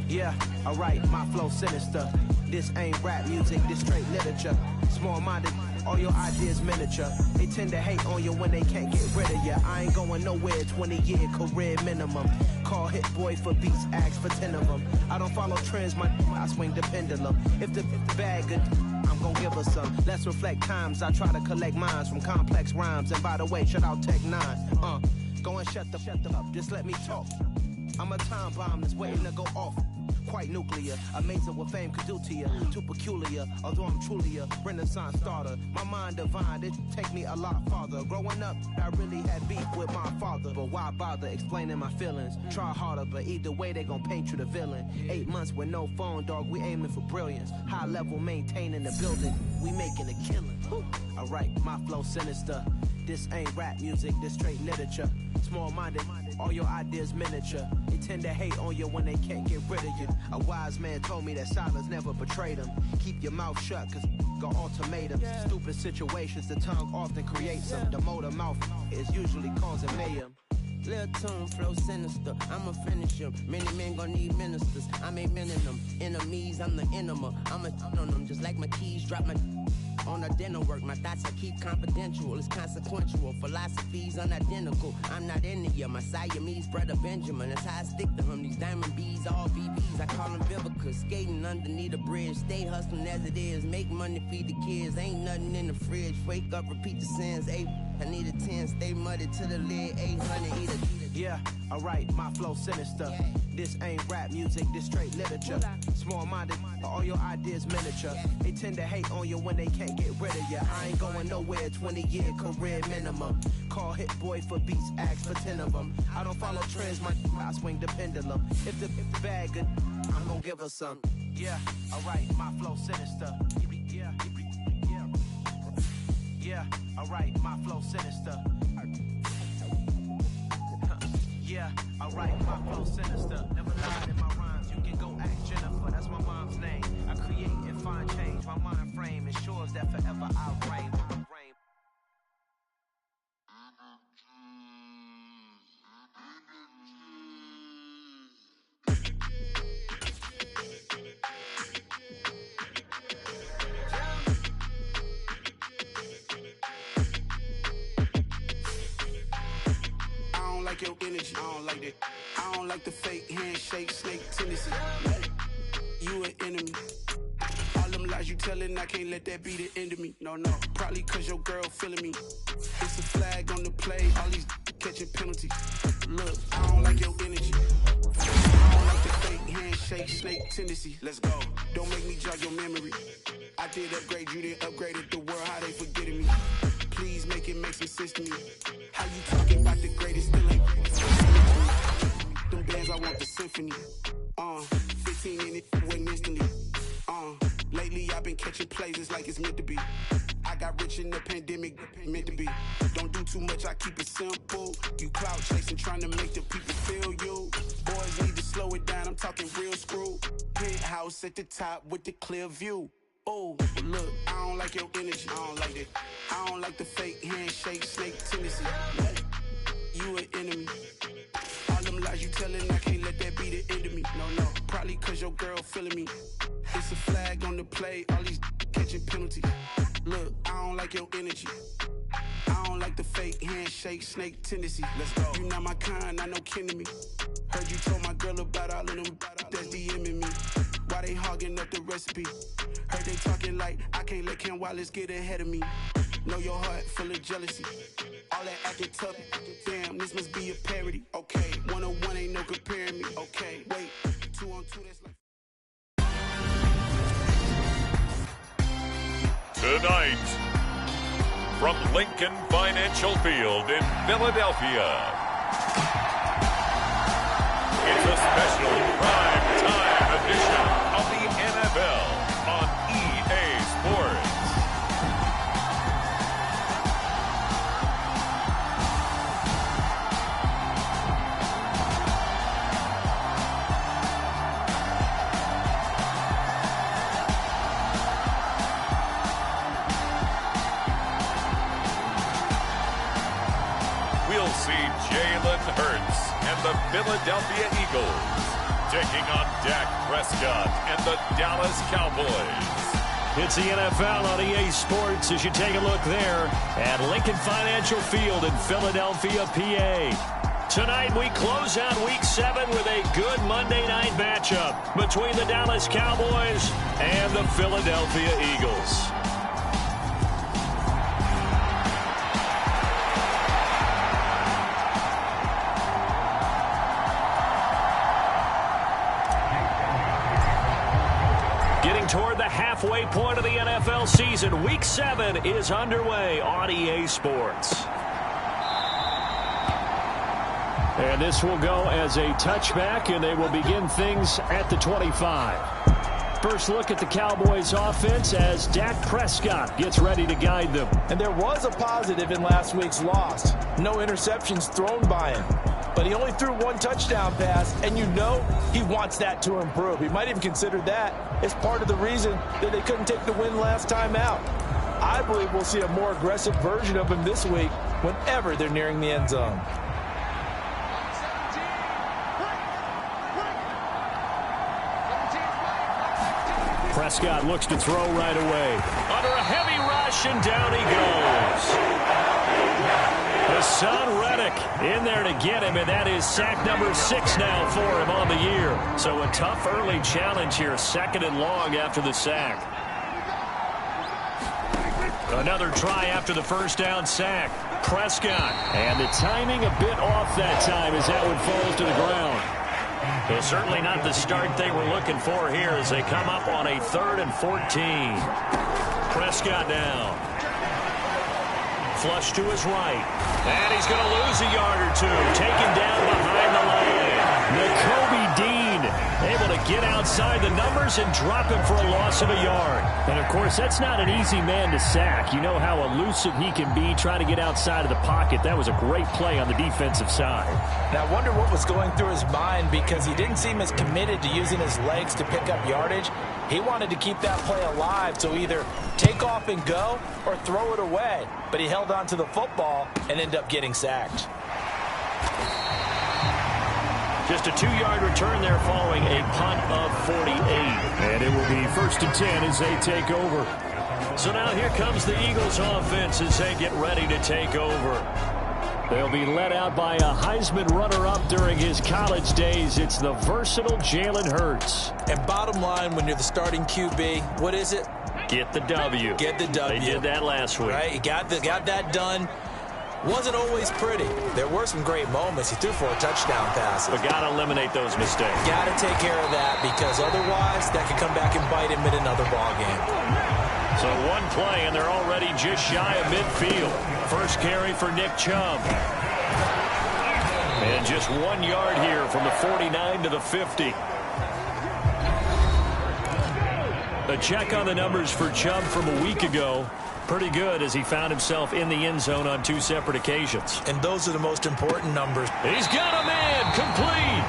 Yeah, alright, my flow sinister. This ain't rap music, this straight literature. Small-minded, all your ideas miniature. They tend to hate on you when they can't get rid of you. I ain't going nowhere, 20-year career minimum. Call Hit Boy for beats, ask for 10 of them. I don't follow trends, I swing the pendulum. If the bag good, I'm gon' give her some. Let's reflect times, I try to collect minds from complex rhymes. And by the way, shout out Tech 9. Go and shut the up, just let me talk. I'm a time bomb that's waiting to go off. Quite nuclear, amazing what fame could do to you. Too peculiar, although I'm truly a renaissance starter. My mind divine, it take me a lot farther. Growing up, I really had beef with my father. But why bother explaining my feelings? Try harder, but either way they gon' paint you the villain. 8 months with no phone, dog, we aiming for brilliance. High level maintaining the building, we making a killing. Alright, my flow sinister. This ain't rap music, this straight literature. Small-minded, all your ideas miniature. They tend to hate on you when they can't get rid of you. A wise man told me that silence never betrayed him. Keep your mouth shut, cause got ultimatums. Stupid situations, the tongue often creates them. The motor mouth is usually causing mayhem. Lil' tune, flow sinister, I'ma finish him. Many men gon' need ministers, I'm a men in them. Enemies, I'm the enema, I'm on them. Just like my keys, drop my on a dinner work. My thoughts I keep confidential, it's consequential. Philosophies unidentical, I'm not in it yet. My Siamese brother Benjamin, that's how I stick to him. These diamond bees, all BBs, I call them Vivica. Skating underneath a bridge, stay hustling as it is. Make money, feed the kids, ain't nothing in the fridge. Wake up, repeat the sins, I need a 10, stay muddy to the lid, 800, eat a. Yeah, alright, my flow sinister. This ain't rap music, this straight literature. Small-minded, all your ideas miniature. They tend to hate on you when they can't get rid of you. I ain't going nowhere, 20-year career minimum. Call Hit Boy for beats, ask for 10 of them. I don't follow trends, I swing the pendulum. If the bag good, I'm gon' give her some. Yeah, alright, my flow sinister. Yeah, alright, my flow sinister. Yeah, alright, my flow sinister. Never lied in my rhymes, you can go ask Jennifer, that's my mom's name. I create and find change, my mind frame ensures that forever I'll reign. Like your energy, I don't like that. I don't like the fake handshake, snake tendency. You an enemy. All them lies you telling, I can't let that be the end of me. No, probably cause your girl feeling me. It's a flag on the play, all these catching penalties. Look, I don't like your energy. I don't like the fake handshake, snake tendency. Let's go. Don't make me jog your memory. I did upgrade, you didn't upgrade it. The world, how they forgetting me. Please make it make some sense to me. How you talking about the greatest still ain't them bands, I want the symphony. 15 in it, went instantly. Lately I've been catching plays, it's like it's meant to be. I got rich in the pandemic, meant to be. Don't do too much, I keep it simple. You clout chasing, trying to make the people feel you. Boys need to slow it down, I'm talking real screw. Penthouse at the top with the clear view. Oh, look, I don't like your energy, I don't like that. I don't like the fake handshake, snake tendency. You an enemy. All them lies you telling, I can't let that be the end of me. No, probably cause your girl feeling me. It's a flag on the play, all these catching penalties. Look, I don't like your energy. I don't like the fake handshake, snake tendency. Let's go. You not my kind, I know kin to me. Heard you told my girl about all of them that's DMing me. Why they hogging up the recipe? Heard they talking like I can't let Ken Wallace get ahead of me. Know your heart full of jealousy. All that acting tough, damn, this must be a parody. Okay, 101 ain't no comparing me. Okay, wait, 2 on 2, that's like. Tonight, from Lincoln Financial Field in Philadelphia, it's a special prime time edition of the NFL on EA Sports. We'll see Jalen Hurts and the Philadelphia Eagles taking on Dak Prescott and the Dallas Cowboys. It's the NFL on EA Sports as you take a look there at Lincoln Financial Field in Philadelphia, PA. Tonight we close out Week 7 with a good Monday night matchup between the Dallas Cowboys and the Philadelphia Eagles. Toward the halfway point of the NFL season, Week 7 is underway on EA Sports. And this will go as a touchback, and they will begin things at the 25. First look at the Cowboys offense as Dak Prescott gets ready to guide them. And there was a positive in last week's loss. No interceptions thrown by him. But he only threw one touchdown pass, and you know he wants that to improve. He might even consider that as part of the reason that they couldn't take the win last time out. I believe we'll see a more aggressive version of him this week whenever they're nearing the end zone. Prescott looks to throw right away. Under a heavy rush, and down he goes. Hassan Reddick in there to get him, and that is sack number 6 now for him on the year. So a tough early challenge here, 2nd and long after the sack. Another try after the first down sack. Prescott, and the timing a bit off that time as that one falls to the ground. So certainly not the start they were looking for here as they come up on a 3rd and 14. Prescott down. Flush to his right. And he's going to lose a yard or two. Taken down behind the line. Nakobe Dean able to get outside the numbers and drop him for a loss of a yard. And, of course, that's not an easy man to sack. You know how elusive he can be trying to get outside of the pocket. That was a great play on the defensive side. And I wonder what was going through his mind because he didn't seem as committed to using his legs to pick up yardage. He wanted to keep that play alive, so either take off and go or throw it away. But he held on to the football and ended up getting sacked. Just a 2-yard return there following a punt of 48. And it will be 1st and 10 as they take over. So now here comes the Eagles offense as they get ready to take over. They'll be led out by a Heisman runner-up during his college days. It's the versatile Jalen Hurts. And bottom line, when you're the starting QB, what is it? Get the W. Get the W. They did that last week. Right, he got that done. Wasn't always pretty. There were some great moments. He threw 4 touchdown passes. But got to eliminate those mistakes. Got to take care of that because otherwise that could come back and bite him in another ball game. So one play, and they're already just shy of midfield. First carry for Nick Chubb. And just 1 yard here from the 49 to the 50. A check on the numbers for Chubb from a week ago. Pretty good as he found himself in the end zone on 2 separate occasions. And those are the most important numbers. He's got a man complete.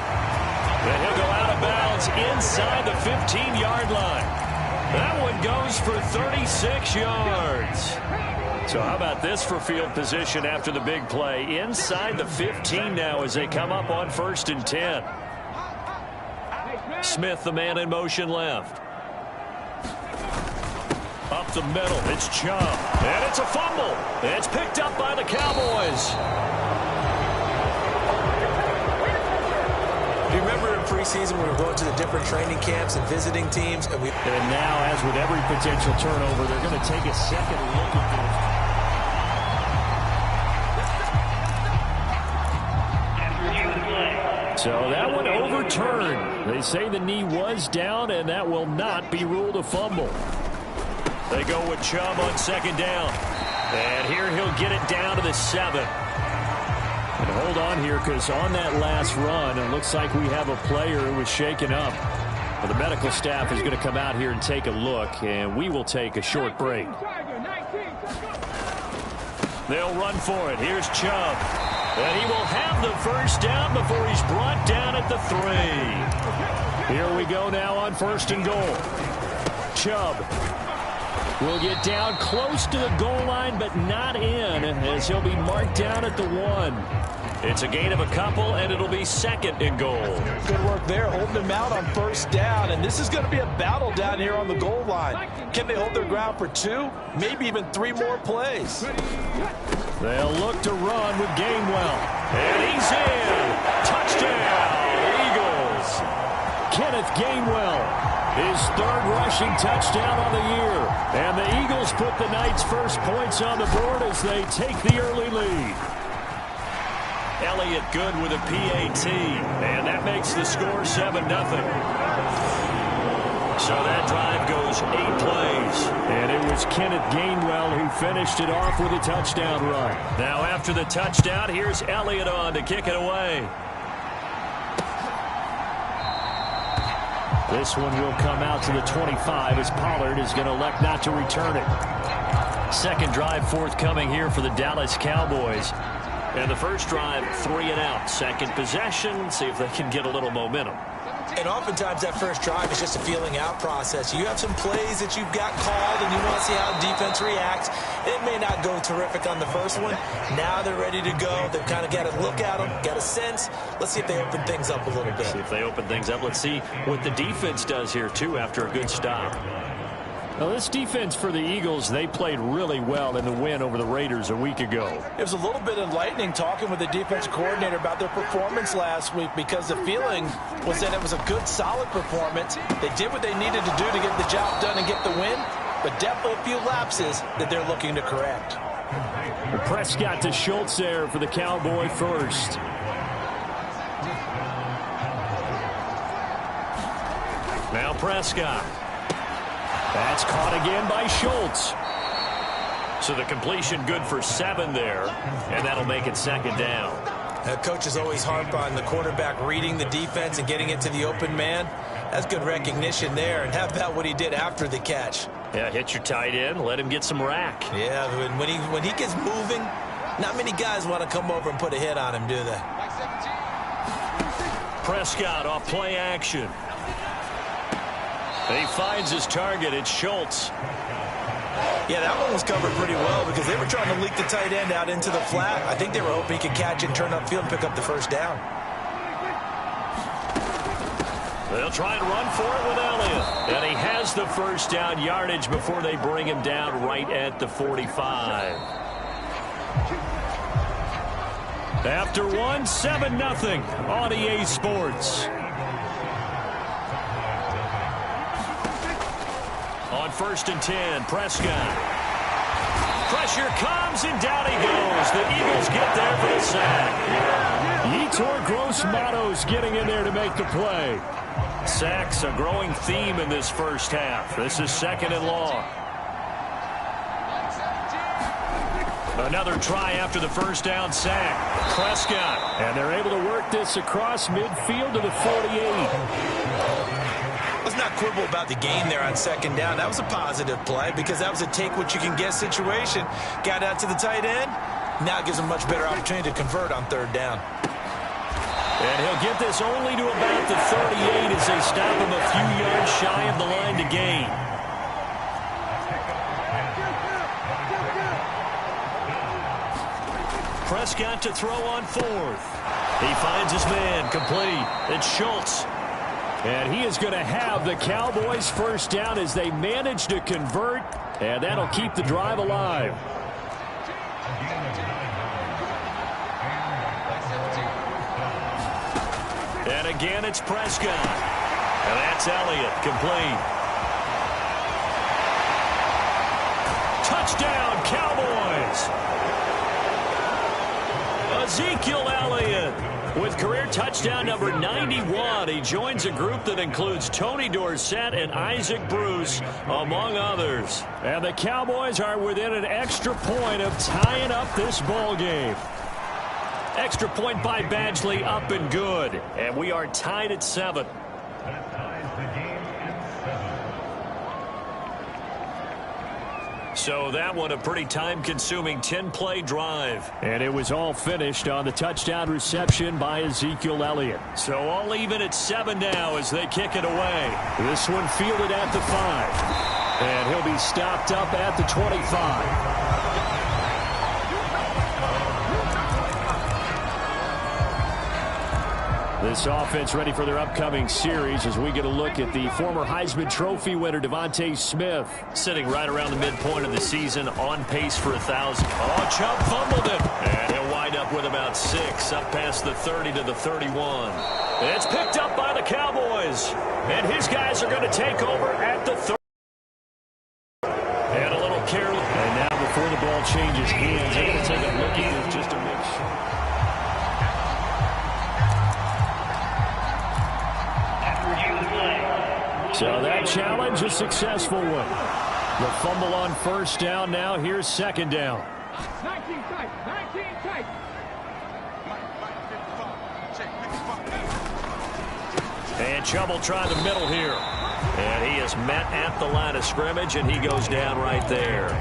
And he'll go out of bounds inside the 15-yard line. That one goes for 36 yards. So how about this for field position after the big play? Inside the 15 now as they come up on 1st and 10. Smith, the man in motion left. Up the middle, it's Chubb. And it's a fumble. It's picked up by the Cowboys. Do you remember in preseason we were going to the different training camps and visiting teams? And now, as with every potential turnover, they're going to take a second look at this. So that one overturned. They say the knee was down, and that will not be ruled a fumble. They go with Chubb on 2nd down. And here he'll get it down to the 7. And hold on here because on that last run, it looks like we have a player who was shaken up. Well, the medical staff is going to come out here and take a look, and we will take a short break. They'll run for it. Here's Chubb. And he will have the first down before he's brought down at the 3. Here we go now on 1st and goal. Chubb will get down close to the goal line, but not in, as he'll be marked down at the 1. It's a gain of a couple, and it'll be 2nd and goal. Good work there, holding them out on 1st down, and this is going to be a battle down here on the goal line. Can they hold their ground for 2, maybe even 3 more plays? They'll look to run with Gainwell. And he's in. Touchdown, Eagles. Kenneth Gainwell, his 3rd rushing touchdown on the year. And the Eagles put the night's first points on the board as they take the early lead. Elliott good with a PAT, and that makes the score 7-0. So that drive goes 8 plays. And it was Kenneth Gainwell who finished it off with a touchdown run. Now after the touchdown, here's Elliott on to kick it away. This one will come out to the 25 as Pollard is going to elect not to return it. 2nd drive forthcoming here for the Dallas Cowboys. And the first drive, 3 and out. 2nd possession, see if they can get a little momentum. And oftentimes that first drive is just a feeling out process. You have some plays that you've got called and you want to see how the defense reacts. It may not go terrific on the first one. Now they're ready to go. They've kind of got to look at them, got a sense. Let's see if they open things up a little bit. See if they open things up. Let's see what the defense does here, too, after a good stop. Now, this defense for the Eagles, they played really well in the win over the Raiders a week ago. It was a little bit enlightening talking with the defense coordinator about their performance last week because the feeling was that it was a good, solid performance. They did what they needed to do to get the job done and get the win, but definitely a few lapses that they're looking to correct. Prescott to Schultz there for the Cowboy first. Now Prescott. That's caught again by Schultz. So the completion good for 7 there, and that'll make it 2nd down. Coaches always harp on the quarterback reading the defense and getting it to the open man. That's good recognition there. And how about what he did after the catch? Yeah, hit your tight end, let him get some rack. Yeah, when he gets moving, not many guys want to come over and put a hit on him, do they? Prescott off play action. He finds his target. It's Schultz. Yeah, that one was covered pretty well because they were trying to leak the tight end out into the flat. I think they were hoping he could catch it and turn upfield and pick up the 1st down. They'll try and run for it with Elliott. And he has the 1st down yardage before they bring him down right at the 45. After 7-0 on EA Sports. On 1st and 10, Prescott. Pressure comes, and down he goes. The Eagles get there for the sack. Yetur Gross-Matos getting in there to make the play. Sacks a growing theme in this first half. This is 2nd and long. Another try after the 1st down sack. Prescott. And they're able to work this across midfield to the 48. Let's not quibble about the game there on 2nd down. That was a positive play because that was a take-what-you-can-get situation. Got out to the tight end. Now it gives him a much better opportunity to convert on 3rd down. And he'll get this only to about the 38 as they stop him a few yards shy of the line to gain. Prescott to throw on 4th. He finds his man complete. It's Schultz. And he is going to have the Cowboys 1st down as they manage to convert, and that'll keep the drive alive. And again, it's Prescott. And that's Elliott, complete. Touchdown, Cowboys! Ezekiel Elliott with career touchdown number 91. He joins a group that includes Tony Dorsett and Isaac Bruce, among others. And the Cowboys are within an extra point of tying up this ball game. Extra point by Badgley, up and good. And we are tied at 7. So that one a pretty time-consuming 10-play drive. And it was all finished on the touchdown reception by Ezekiel Elliott. So all even at 7 now as they kick it away. This one fielded at the 5. And he'll be stopped up at the 25. This offense ready for their upcoming series as we get a look at the former Heisman Trophy winner, Devontae Smith, sitting right around the midpoint of the season, on pace for 1,000. Oh, Chubb fumbled it. And he'll wind up with about 6, up past the 30 to the 31. It's picked up by the Cowboys. And his guys are going to take over at the 30. And a little careless. And now before the ball changes hands, they're going to take a look at this just to make sure. So that challenge, a successful one. The fumble on first down. Now here's second down. 19 tight, 19 tight. And Chubb will try the middle here. And he is met at the line of scrimmage, and he goes down right there.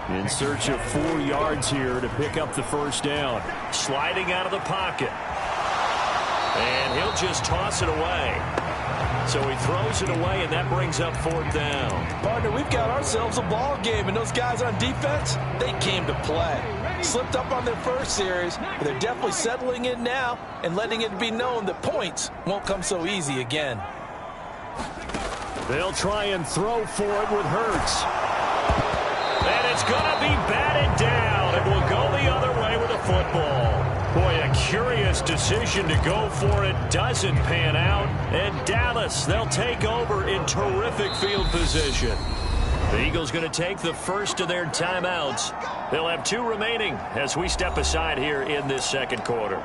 In search of 4 yards here to pick up the first down. Sliding out of the pocket. And he'll just toss it away. So he throws it away, and that brings up 4th down. Partner, we've got ourselves a ball game, and those guys on defense, they came to play. Slipped up on their first series, but they're definitely settling in now and letting it be known that points won't come so easy again. They'll try and throw for it with Hurts. And it's going to be batted down. It will go the other way with a football. Boy, a curious decision to go for it. Doesn't pan out. And Dallas, they'll take over in terrific field position. The Eagles going to take the first of their timeouts. They'll have 2 remaining as we step aside here in this second quarter.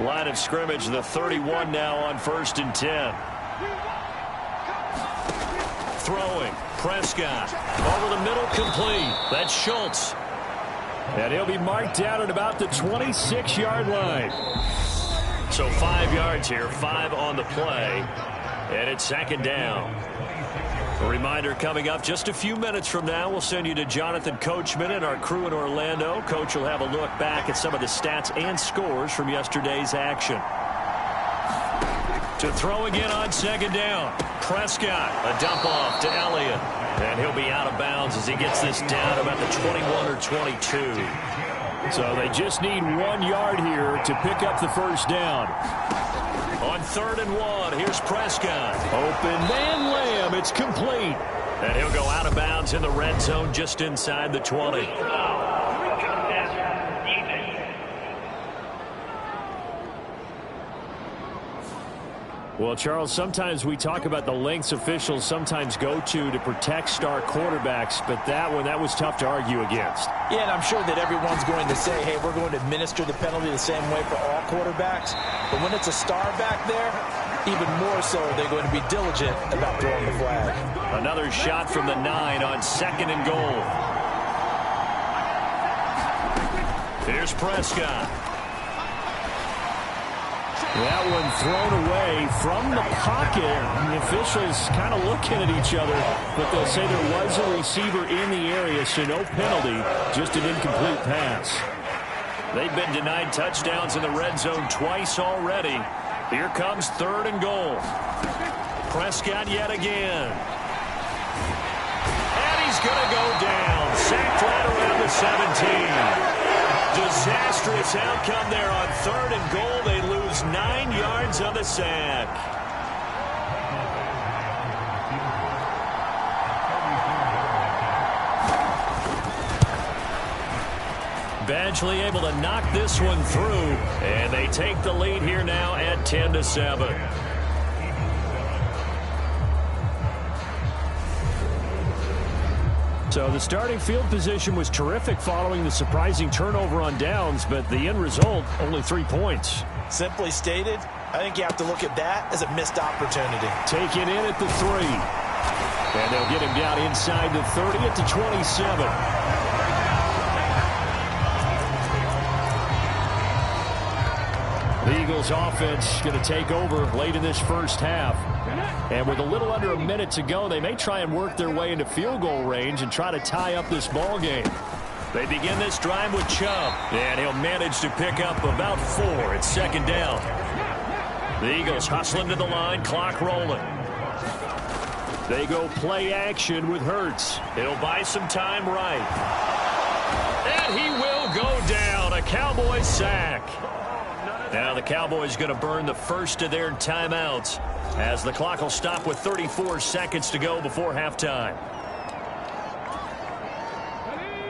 Line of scrimmage, the 31 now on 1st and 10. Throwing, Prescott. Over the middle, complete. That's Schultz. And he'll be marked down at about the 26-yard line. So 5 yards here, 5 on the play. And it's second down. A reminder coming up just a few minutes from now. We'll send you to Jonathan Coachman and our crew in Orlando. Coach will have a look back at some of the stats and scores from yesterday's action. To throw again on second down. Prescott, a dump off to Elliott. And he'll be out of bounds as he gets this down about the 21 or 22. So they just need 1 yard here to pick up the first down. On 3rd and 1, here's Prescott. Open man Lamb, it's complete. And he'll go out of bounds in the red zone just inside the 20. Well, Charles, sometimes we talk about the lengths officials sometimes go to protect star quarterbacks, but that was tough to argue against. Yeah, and I'm sure that everyone's going to say, hey, we're going to administer the penalty the same way for all quarterbacks. But when it's a star back there, even more so they're going to be diligent about throwing the flag. Another shot from the 9 on 2nd and goal. Here's Prescott. That one thrown away from the pocket. The officials kind of looking at each other, but they'll say there was a receiver in the area, so no penalty, just an incomplete pass. They've been denied touchdowns in the red zone twice already. Here comes 3rd and goal. Prescott yet again. And he's going to go down. Sacked right around the 17. Disastrous outcome there on 3rd and goal. They lose 9 yards on the sack. Badgley able to knock this one through, and they take the lead here now at 10-7. So the starting field position was terrific following the surprising turnover on downs, but the end result, only 3 points. Simply stated, I think you have to look at that as a missed opportunity. Take it in at the 3. And they'll get him down inside the 30 at the 27. The Eagles offense going to take over late in this first half. And with a little under a minute to go, they may try and work their way into field goal range and try to tie up this ball game. They begin this drive with Chubb, and he'll manage to pick up about 4. It's second down. The Eagles hustling to the line, clock rolling. They go play action with Hurts. It'll buy some time right. And he will go down. a Cowboys sack. Now the Cowboys going to burn the first of their timeouts as the clock will stop with 34 seconds to go before halftime.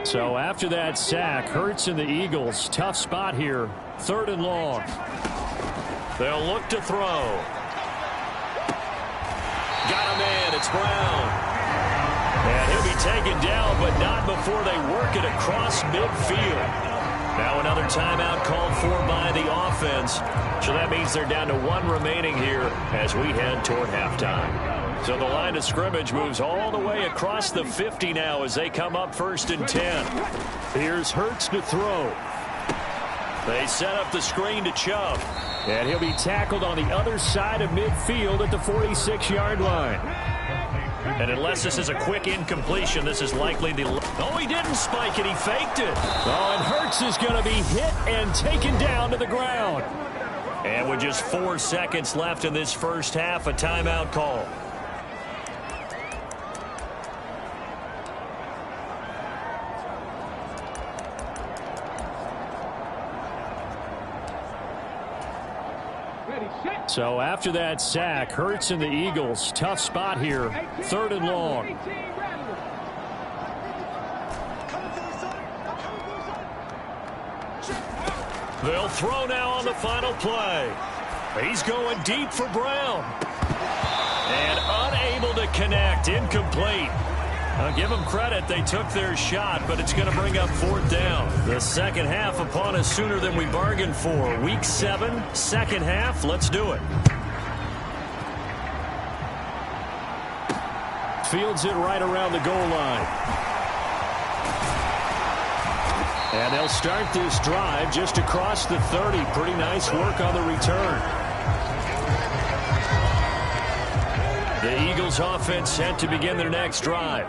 So after that sack, Hurts and the Eagles, tough spot here, 3rd and long. They'll look to throw. Got a man, it's Brown. And he'll be taken down, but not before they work it across midfield. Now another timeout called for by the offense. So that means they're down to 1 remaining here as we head toward halftime. So the line of scrimmage moves all the way across the 50 now as they come up 1st and 10. Here's Hurts to throw. They set up the screen to Chubb. And he'll be tackled on the other side of midfield at the 46-yard line. And unless this is a quick incompletion, this is likely the... Oh, he didn't spike it. He faked it. Oh, and Hurts is going to be hit and taken down to the ground. And with just 4 seconds left in this first half, a timeout call. So after that sack, Hurts and the Eagles, tough spot here, 3rd and long. They'll throw now on the final play. He's going deep for Brown. And unable to connect, incomplete. I'll give them credit. They took their shot, but it's going to bring up 4th down. The second half upon us sooner than we bargained for. Week 7, second half. Let's do it. Fields it right around the goal line. And they'll start this drive just across the 30. Pretty nice work on the return. The Eagles offense set to begin their next drive.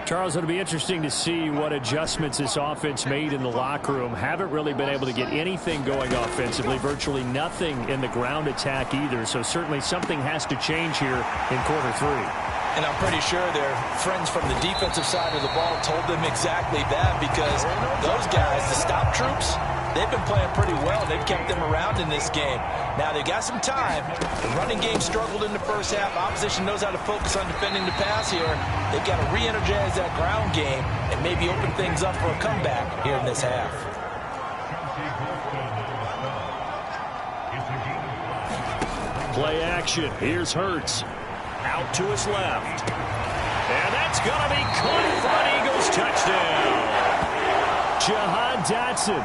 Charles, it'll be interesting to see what adjustments this offense made in the locker room. Haven't really been able to get anything going offensively, virtually nothing in the ground attack either. So certainly something has to change here in quarter 3. And I'm pretty sure their friends from the defensive side of the ball told them exactly that, because those guys, the stop troops, they've been playing pretty well. They've kept them around in this game. Now they've got some time. The running game struggled in the first half. Opposition knows how to focus on defending the pass here. They've got to re-energize that ground game and maybe open things up for a comeback here in this half. Play action. Here's Hurts. Out to his left. And that's going to be caught for an Eagles touchdown. Jahan Dotson,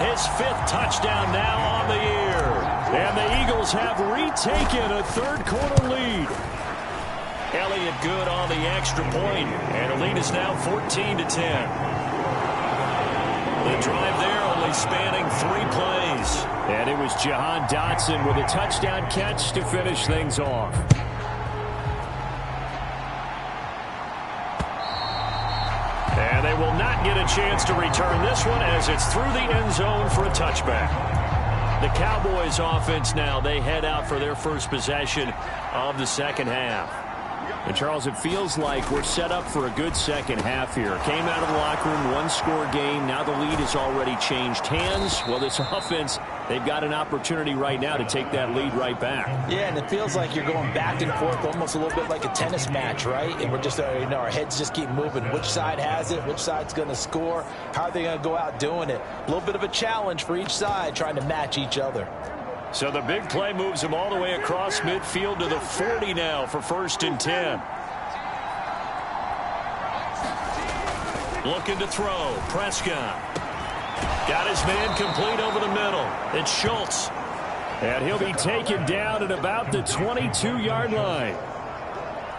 his 5th touchdown now on the year. And the Eagles have retaken a 3rd quarter lead. Elliott good on the extra point, and the lead is now 14-10. The drive there only spanning 3 plays. And it was Jahan Dotson with a touchdown catch to finish things off. And they will not get a chance to return this one as it's through the end zone for a touchback. The Cowboys offense now, they head out for their first possession of the second half. And Charles, it feels like we're set up for a good second half here. Came out of the locker room, 1-score game. Now the lead has already changed hands. Well, this offense, they've got an opportunity right now to take that lead right back. Yeah, and it feels like you're going back and forth, almost a little bit like a tennis match, right? And we're just, our heads just keep moving. Which side has it? Which side's going to score? How are they going to go out doing it? A little bit of a challenge for each side, trying to match each other. So the big play moves them all the way across midfield to the 40 now for 1st and 10. Looking to throw. Prescott. Got his man complete over the middle. It's Schultz. And he'll be taken down at about the 22-yard line.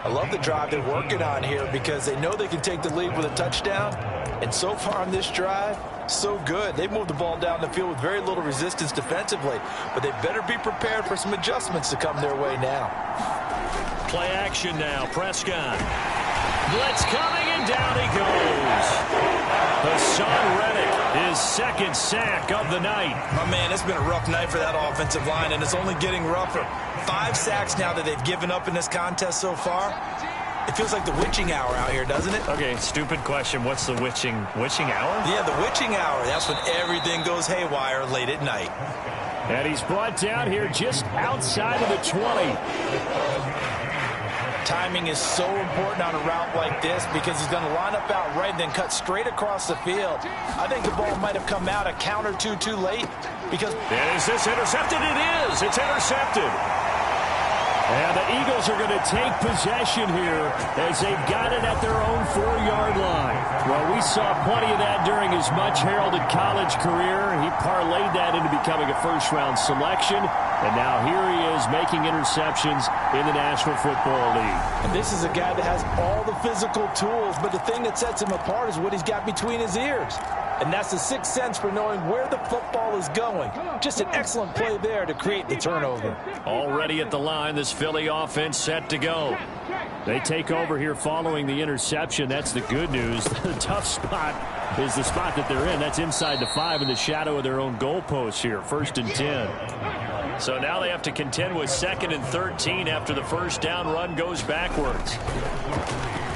I love the drive they're working on here because they know they can take the lead with a touchdown. And so far on this drive, so good. They moved the ball down the field with very little resistance defensively, but they better be prepared for some adjustments to come their way now. Play action now. Prescott. Blitz coming, and down he goes. Hassan Reddick, his 2nd sack of the night. My man, it's been a rough night for that offensive line, and it's only getting rougher. 5 sacks now that they've given up in this contest so far. It feels like the witching hour out here, doesn't it? Okay, stupid question. What's the witching hour? Yeah, the witching hour. That's when everything goes haywire late at night. And he's brought down here just outside of the 20. Timing is so important on a route like this because he's going to line up out right and then cut straight across the field. I think the ball might have come out a count or two too late because... Is this intercepted? It is. It's intercepted. And the Eagles are going to take possession here as they've got it at their own 4-yard line. Well, we saw plenty of that during his much-heralded college career. He parlayed that into becoming a first-round selection. And now here he is making interceptions in the National Football League. And this is a guy that has all the physical tools, but the thing that sets him apart is what he's got between his ears. And that's the sixth sense for knowing where the football is going. Just an excellent play there to create the turnover. Already at the line, this Philly offense set to go. They take over here following the interception. That's the good news. The tough spot is the spot that they're in. That's inside the 5 in the shadow of their own goalpost here. 1st and 10. So now they have to contend with 2nd and 13 after the first down run goes backwards.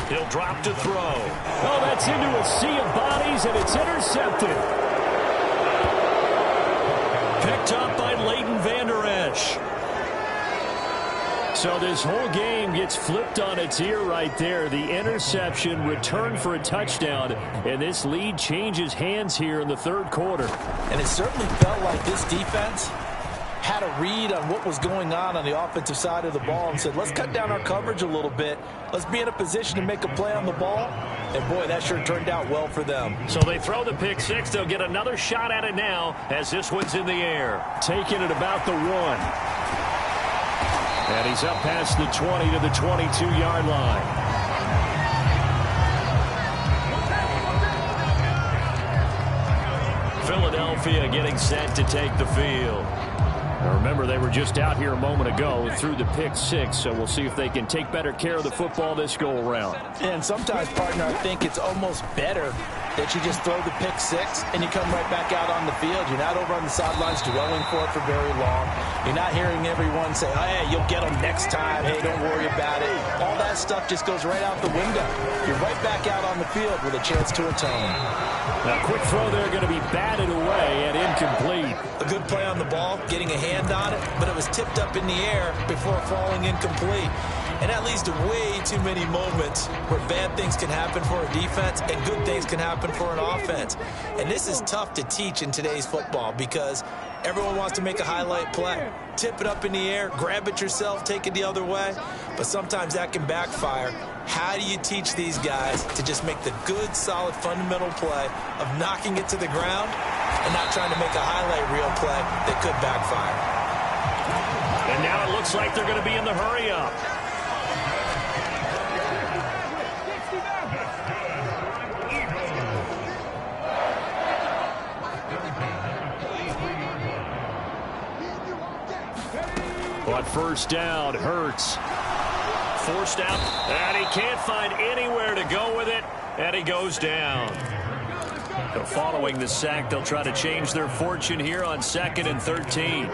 He'll drop to throw. Oh, that's into a sea of bodies, and it's intercepted. Picked up by Leighton Vander Esch. So this whole game gets flipped on its ear right there. The interception, return for a touchdown, and this lead changes hands here in the 3rd quarter. And it certainly felt like this defense had a read on what was going on the offensive side of the ball and said, let's cut down our coverage a little bit. Let's be in a position to make a play on the ball. And, boy, that sure turned out well for them. So they throw the pick 6. They'll get another shot at it now as this one's in the air. Taking it about the 1. And he's up past the 20 to the 22-yard line. Philadelphia getting set to take the field. Now remember, they were just out here a moment ago through the pick 6, so we'll see if they can take better care of the football this go-around. And sometimes, partner, I think it's almost better that you just throw the pick 6 and you come right back out on the field. You're not over on the sidelines dwelling for it for very long. You're not hearing everyone say, oh, hey, you'll get them next time. Hey, don't worry about it. All that stuff just goes right out the window. You're right back out on the field with a chance to atone. Now, quick throw there going to be batted away and incomplete. A good play on the ball, getting a hand on it, but it was tipped up in the air before falling incomplete. And that leads to way too many moments where bad things can happen for a defense and good things can happen for an offense. And this is tough to teach in today's football because everyone wants to make a highlight play. Tip it up in the air, grab it yourself, take it the other way. But sometimes that can backfire. How do you teach these guys to just make the good, solid, fundamental play of knocking it to the ground and not trying to make a highlight reel play that could backfire? And now it looks like they're going to be in the hurry-up. But first down, Hurts. Forced out, and he can't find anywhere to go with it, and he goes down. So following the sack, they'll try to change their fortune here on 2nd and 13.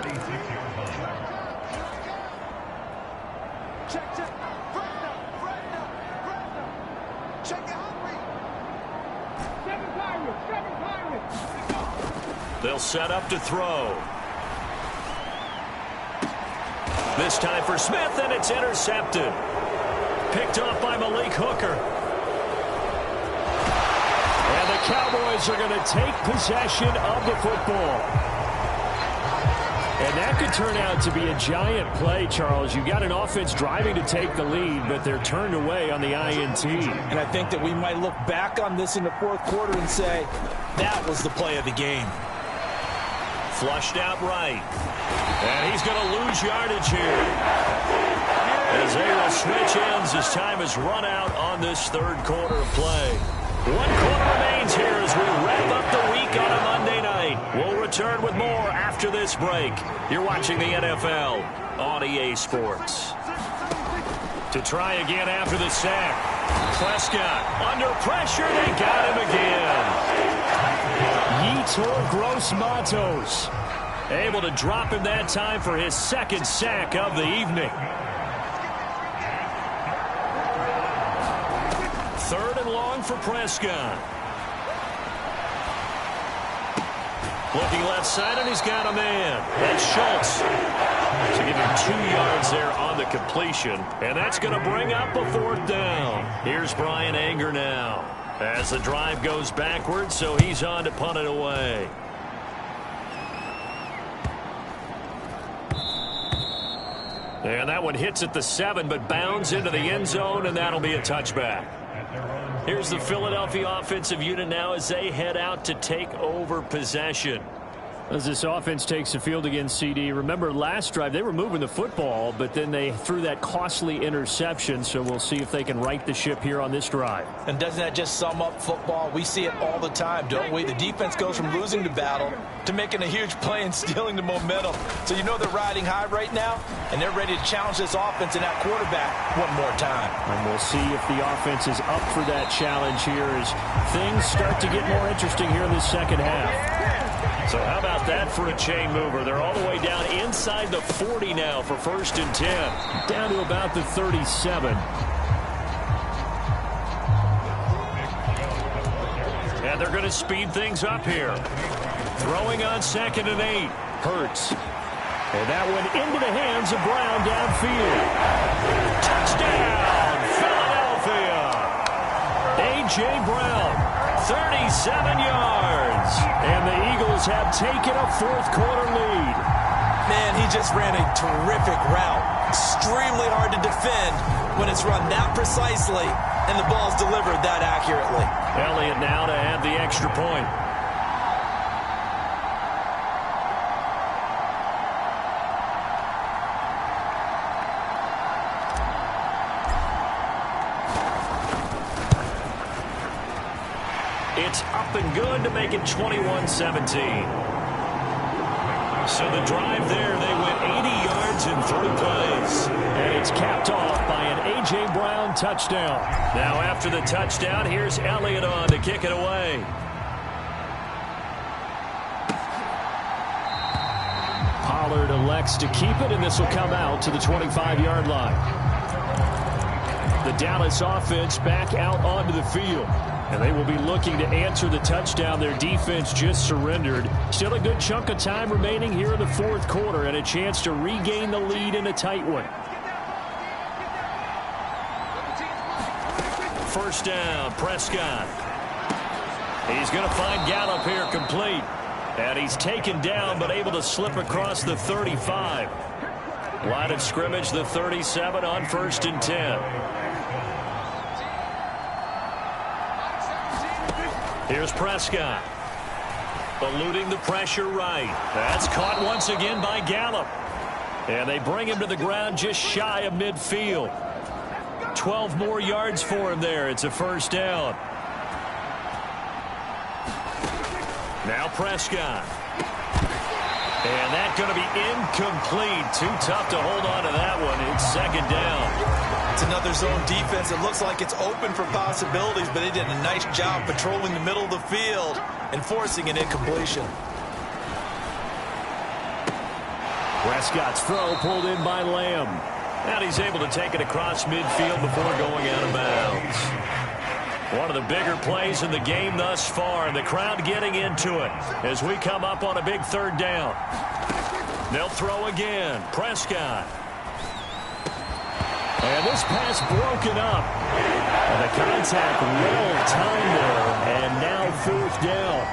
They'll set up to throw. This time for Smith, and it's intercepted. Picked off by Malik Hooker. And the Cowboys are going to take possession of the football. And that could turn out to be a giant play, Charles. You got an offense driving to take the lead, but they're turned away on the INT. And I think that we might look back on this in the 4th quarter and say, that was the play of the game. Flushed out right. And he's going to lose yardage here. As they will switch ends as time has run out on this 3rd quarter of play. 1 quarter remains here as we wrap up the week on a Monday night. We'll return with more after this break. You're watching the NFL on EA Sports. To try again after the sack. Prescott under pressure. They got him again. Yetur Gross-Matos able to drop him that time for his 2nd sack of the evening. 3rd and long for Prescott. Looking left side, and he's got a man. That's Schultz. So give him 2 yards there on the completion. And that's going to bring up a 4th down. Here's Brian Anger now as the drive goes backwards, so he's on to punt it away. And that one hits at the 7, but bounds into the end zone, and that'll be a touchback. Here's the Philadelphia offensive unit now as they head out to take over possession. As this offense takes the field against CD, remember last drive they were moving the football, but then they threw that costly interception, so we'll see if they can right the ship here on this drive. And doesn't that just sum up football? We see it all the time, don't we? The defense goes from losing the battle to making a huge play and stealing the momentum. So you know they're riding high right now, and they're ready to challenge this offense and that quarterback one more time. And we'll see if the offense is up for that challenge here as things start to get more interesting here in the second half. So how about that for a chain mover? They're all the way down inside the 40 now for 1st and 10. Down to about the 37. And they're going to speed things up here. Throwing on 2nd and 8. Hurts. And that went into the hands of Brown downfield. Touchdown, Philadelphia. A.J. Brown. 37 yards. And the Eagles have taken a 4th quarter lead. Man, he just ran a terrific route. Extremely hard to defend when it's run that precisely and the ball's delivered that accurately. Elliott now to add the extra point. It's up and good to make it 21-17. So the drive there, they went 80 yards in 3 plays. And it's capped off by an A.J. Brown touchdown. Now after the touchdown, here's Elliott on to kick it away. Pollard elects to keep it, and this will come out to the 25-yard line. The Dallas offense back out onto the field. And they will be looking to answer the touchdown their defense just surrendered. Still a good chunk of time remaining here in the 4th quarter and a chance to regain the lead in a tight one. 1st down, Prescott. He's going to find Gallup here complete. And he's taken down but able to slip across the 35. Line of scrimmage, the 37 on 1st and 10. Here's Prescott. Eluding the pressure right. That's caught once again by Gallup. And they bring him to the ground just shy of midfield. 12 more yards for him there. It's a 1st down. Now Prescott. And that's going to be incomplete. Too tough to hold on to that one. It's 2nd down. It's another zone defense. It looks like it's open for possibilities, but they did a nice job patrolling the middle of the field and forcing an incompletion. Prescott's throw pulled in by Lamb. And he's able to take it across midfield before going out of bounds. One of the bigger plays in the game thus far, and the crowd getting into it as we come up on a big 3rd down. They'll throw again. Prescott. And this pass broken up. And the contact well timed there, and now 4th down.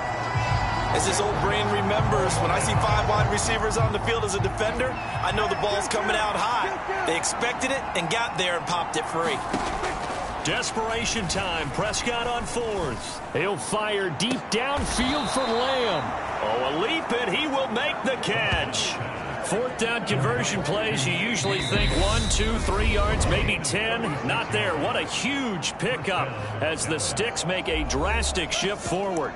As this old brain remembers, when I see 5 wide receivers on the field as a defender, I know the ball's coming out high. They expected it and got there and popped it free. Desperation time. Prescott on 4th. He'll fire deep downfield for Lamb. Oh, a leap it. He will make the catch. 4th down conversion plays, you usually think 1, 2, 3 yards, maybe 10. Not there. What a huge pickup as the Sticks make a drastic shift forward.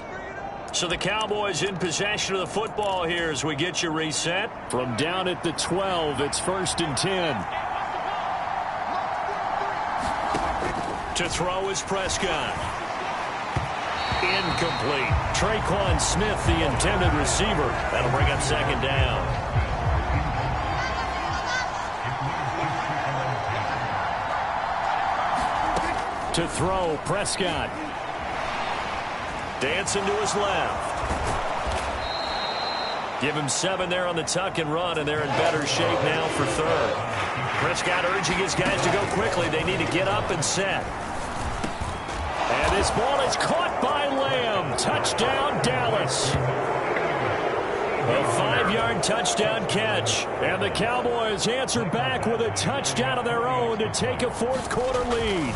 So the Cowboys in possession of the football here as we get you reset. From down at the 12, it's 1st and 10. To throw is Prescott. Incomplete. Traquan Smith, the intended receiver. That'll bring up 2nd down. To throw, Prescott. Dancing to his left. Give him 7 there on the tuck and run, and they're in better shape now for third. Prescott urging his guys to go quickly. They need to get up and set. And this ball is caught by Lamb. Touchdown, Dallas. A 5-yard touchdown catch. And the Cowboys answer back with a touchdown of their own to take a fourth-quarter lead.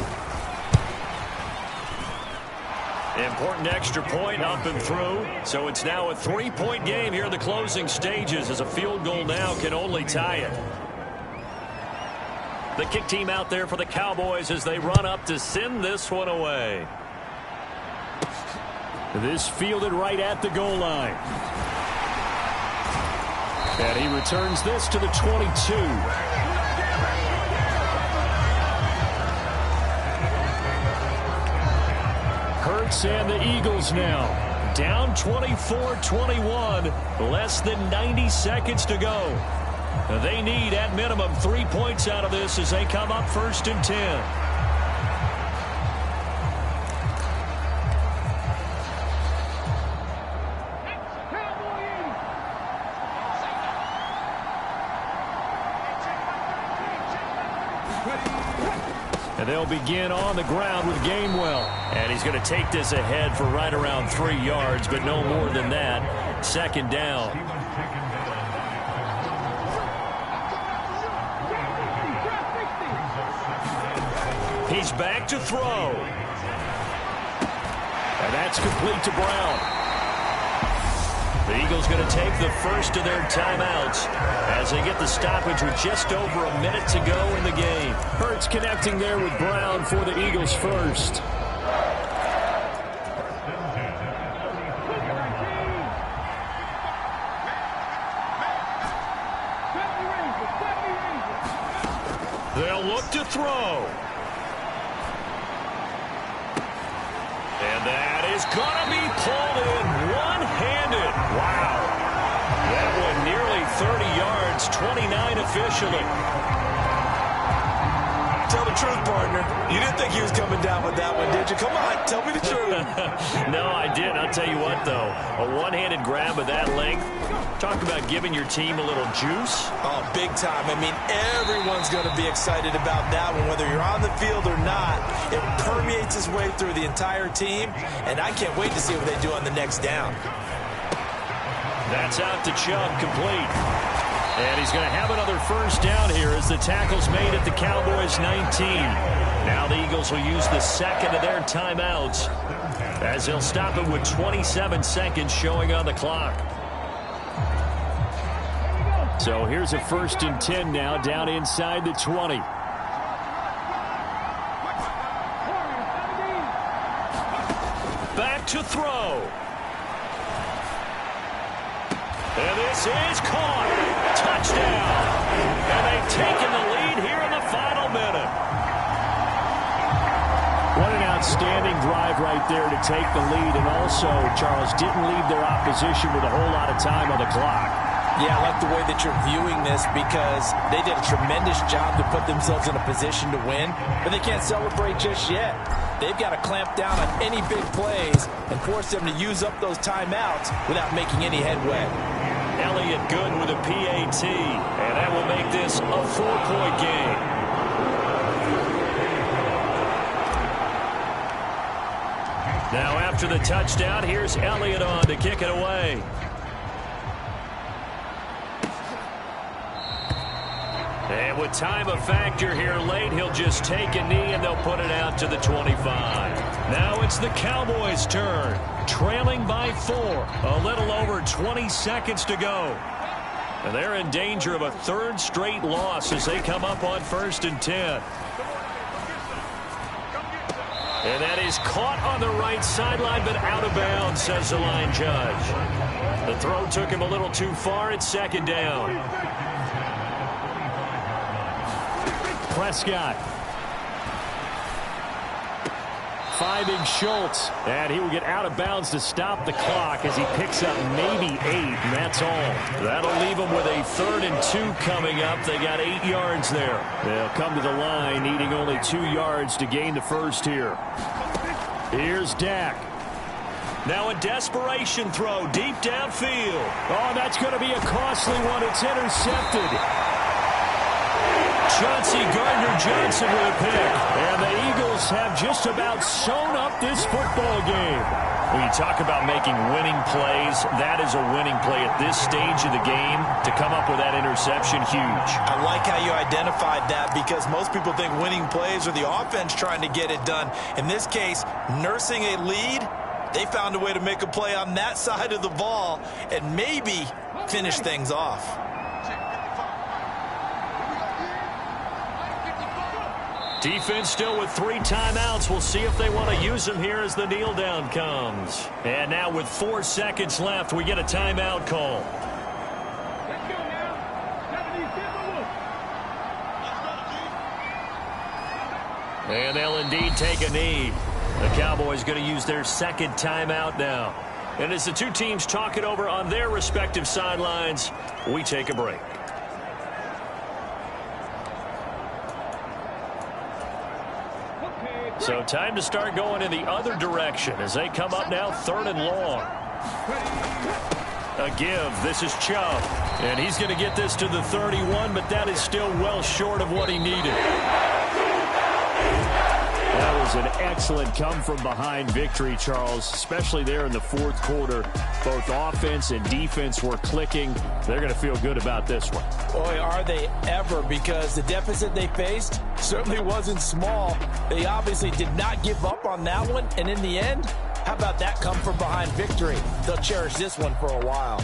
Important extra point up and through. So it's now a 3-point game here in the closing stages, as a field goal now can only tie it. The kick team out there for the Cowboys as they run up to send this one away. This fielded right at the goal line. And he returns this to the 22. Hurts and the Eagles now down 24-21, less than 90 seconds to go. They need at minimum 3 points out of this as they come up 1st and 10. And they'll begin on the ground with Gainwell. And he's going to take this ahead for right around 3 yards, but no more than that. 2nd down. He's back to throw. And that's complete to Brown. The Eagles going to take the first of their timeouts as they get the stoppage with just over a minute to go in the game. Hurts connecting there with Brown for the Eagles first. They'll look to throw. And that is going to be pulled in one-handed. Wow. That one nearly 30 yards, 29 officially. Tell the truth, partner. You didn't think he was coming down with that one, did you? Come on, tell me the truth. No, I didn't. I'll tell you what, though. A one-handed grab of that length. Talk about giving your team a little juice. Oh, big time. I mean, everyone's going to be excited about that one, whether you're on the field or not. It permeates its way through the entire team, and I can't wait to see what they do on the next down. That's out to Chubb, complete. And he's going to have another first down here as the tackle's made at the Cowboys 19. Now the Eagles will use the second of their timeouts as they'll stop it with 27 seconds showing on the clock. So here's a 1st and 10 now down inside the 20. Back to throw. And this is caught. Touchdown. And they've taken the lead here in the final minute. What an outstanding drive right there to take the lead. And also, Charles, didn't leave their opposition with a whole lot of time on the clock. Yeah, I like the way that you're viewing this because they did a tremendous job to put themselves in a position to win, but they can't celebrate just yet. They've got to clamp down on any big plays and force them to use up those timeouts without making any headway. Elliott good with a PAT, and that will make this a 4-point game. Now after the touchdown, here's Elliott on to kick it away. And with time a factor here late, he'll just take a knee and they'll put it out to the 25. Now it's the Cowboys' turn, trailing by 4. A little over 20 seconds to go. And they're in danger of a 3rd straight loss as they come up on 1st and 10. And that is caught on the right sideline, but out of bounds, says the line judge. The throw took him a little too far. It's 2nd down. Prescott finding Schultz. And he will get out of bounds to stop the clock as he picks up maybe 8, and that's all. That'll leave them with a 3rd and 2 coming up. They got 8 yards there. They'll come to the line needing only 2 yards to gain the first here. Here's Dak. Now a desperation throw deep downfield. Oh, that's going to be a costly one. It's intercepted. Chauncey Gardner-Johnson with a pick. And the Eagles have just about sewn up this football game. When you talk about making winning plays, that is a winning play at this stage of the game. To come up with that interception, huge. I like how you identified that, because most people think winning plays are the offense trying to get it done. In this case, nursing a lead, they found a way to make a play on that side of the ball and maybe finish things off. Defense still with 3 timeouts. We'll see if they want to use them here as the kneel down comes. And now with 4 seconds left, we get a timeout call. Let's go now. 77 And they'll indeed take a knee. The Cowboys going to use their 2nd timeout now. And as the 2 teams talk it over on their respective sidelines, we take a break. So time to start going in the other direction as they come up now 3rd and long. A give. This is Chubb. And he's going to get this to the 31, but that is still well short of what he needed. That was an excellent come-from-behind victory, Charles, especially there in the 4th quarter. Both offense and defense were clicking. They're going to feel good about this one. Boy, are they ever, because the deficit they faced certainly wasn't small. They obviously did not give up on that one, and in the end, how about that come-from-behind victory? They'll cherish this one for a while.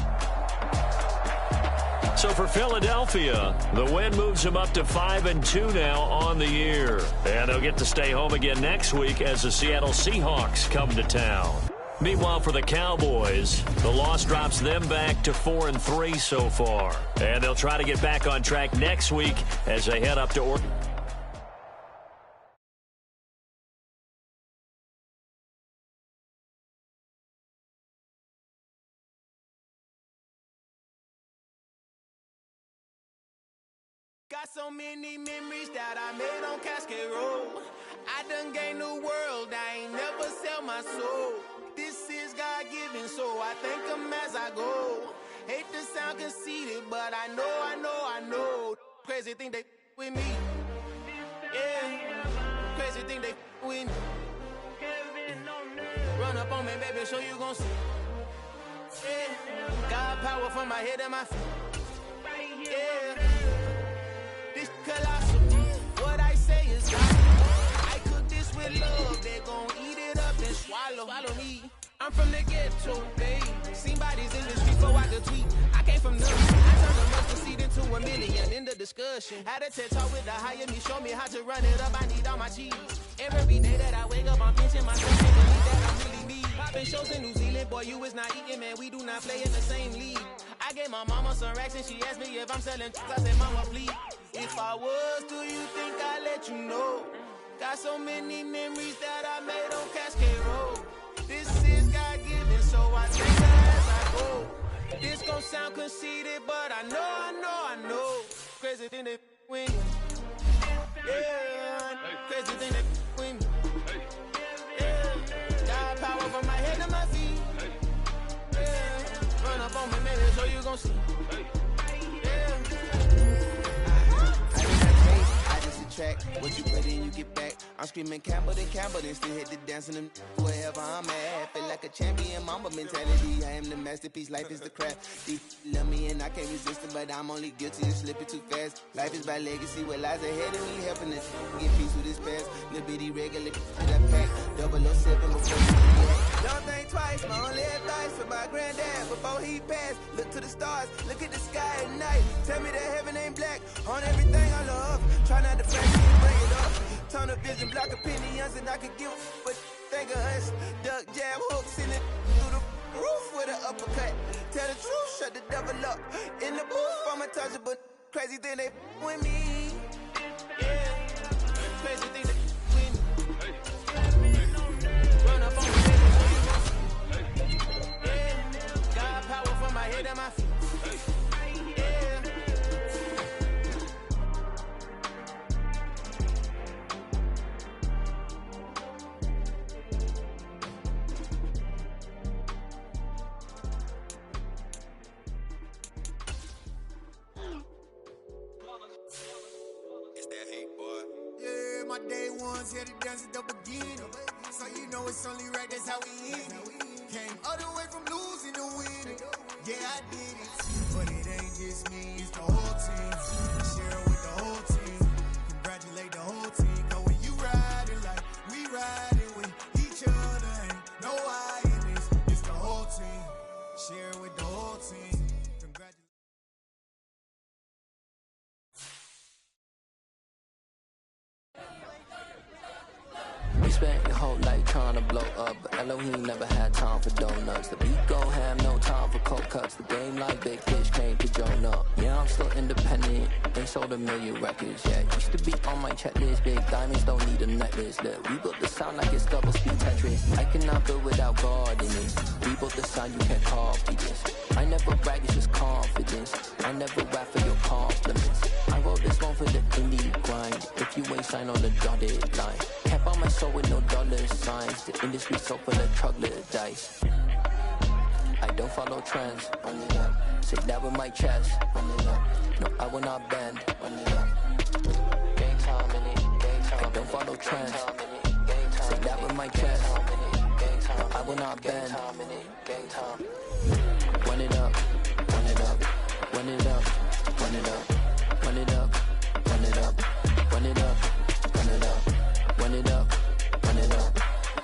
So for Philadelphia, the win moves them up to 5-2 now on the year. And they'll get to stay home again next week as the Seattle Seahawks come to town. Meanwhile, for the Cowboys, the loss drops them back to 4-3 so far. And they'll try to get back on track next week as they head up to Oregon. Got so many memories that I made on Cascade Road. I done gained the world, I ain't never sell my soul. This is God-given, so I thank him as I go. Hate to sound conceited, but I know. Crazy thing they with me. Yeah, crazy thing they with me. Run up on me, baby, so you gon' see. Yeah, God power from my head and my feet. Yeah. This colossal, what I say is I cook this with love, they gon' eat it up and swallow me. I'm from the ghetto, babe. Seen bodies in the street before I could tweet. I came from nothing. I turned a mustard seed into a million in the discussion. Had a TED talk with the higher me, show me how to run it up. I need all my cheese. Every day that I wake up, I'm pinching myself. Can't believe that I'm really me. Popping shows in New Zealand, boy, you is not eating, man. We do not play in the same league. I gave my mama some racks and she asked me if I'm selling. I said, mama, please. If I was, do you think I'd let you know? Got so many memories that I made on Cascade Road. This is God-given, so I take it as I go. This gon' sound conceited, but I know. Crazy thing they win. Yeah, crazy thing they win. Yeah, got power from my head to my feet. Yeah, run up on me, maybe, so you gon' see. Track. What you put in, you get back. I'm screaming Campbell, then still hit the dance in them. Wherever I'm at, feel like a champion, mama mentality. I am the masterpiece, life is the craft. Deep love me and I can't resist it, but I'm only guilty of slipping too fast. Life is by legacy, what lies ahead of me, helping us get peace with this past. Little bitty regular that I pack, 007 before you react. Don't think twice, my only advice for my granddad before he passed. Look to the stars, look at the sky at night. Tell me that heaven ain't black on everything I love. Try not to bring it up. Tunnel vision, block opinions, and I could give but think of us. Duck jab hooks in it through the roof with an uppercut. Tell the truth, shut the devil up. In the booth, I'm untouchable. Crazy thing they with me. Yeah, crazy thing they with me. day ones, here to dance at the beginning. So you know it's only right, that's how we end it. Came all the way from losing to winning. Yeah, I did it. But it ain't just me, it's the whole team. Share it with the whole team. Congratulate the whole team. Cause when you riding like we riding with each other, ain't no I in this. It's the whole team. Share it with the whole team. We spent your whole life trying to blow up, but Elohim never had time for donuts. The beat go ham, no time for cold cuts. The game like big fish came to join up. Yeah, I'm still independent, ain't sold a million records yet. Used to be on my checklist, big diamonds don't need a necklace. Look, we built the sound like it's double speed Tetris. I cannot build without God in it. We built the sound, you can't copy this. I never brag, it's just confidence. I never rap for your compliments. I wrote this one for the indie grind. If you ain't signed on the dotted line, can't buy my soul with no dollar signs. The industry so full of troglodytes. I don't follow trends. Say that with my chest. No, I will not bend. Gang time in it. I don't follow trends. Say that with my chest. No, I will not bend. Gang time. Run it up. Run it up. Run it up. Run it up. Run it up. Run it up. Run it up. Run it up. Run it up. Run it up.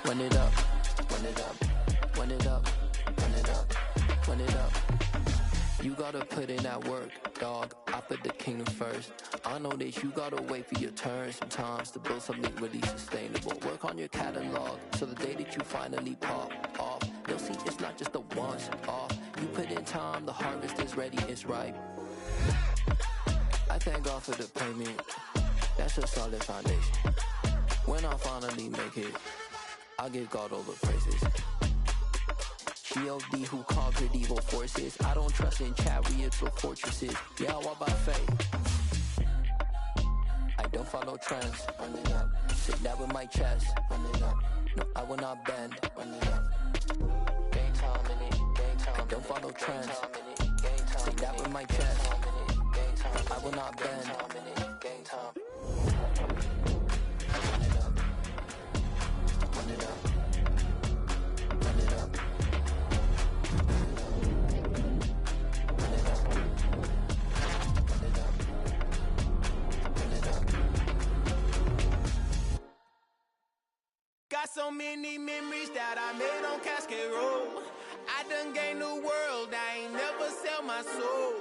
Run it up. Run it up. Run it up. Run it up. Run it up. You gotta put in that work, dog. I put the kingdom first. I know that you gotta wait for your turn sometimes to build something really sustainable. Work on your catalog so the day that you finally pop off, you'll see it's not just a once off. You put in time, the harvest is ready, it's ripe. I thank God for the payment. That's a solid foundation. When I finally make it, I'll give God all the praises. G.O.D. who conquered evil forces. I don't trust in chariots or fortresses. Yeah, I walk by faith. I don't follow trends. Run it up. Sit that with my chest. Run it up. No, I will not bend. Run it up. Game time in it. Game time. I don't follow trends. Sit that with my chest. I will not bend. Game time. Run it up. Run it up. Run it up. Got so many memories that I made on Cascade Road. I done gained the world, I ain't never sell my soul.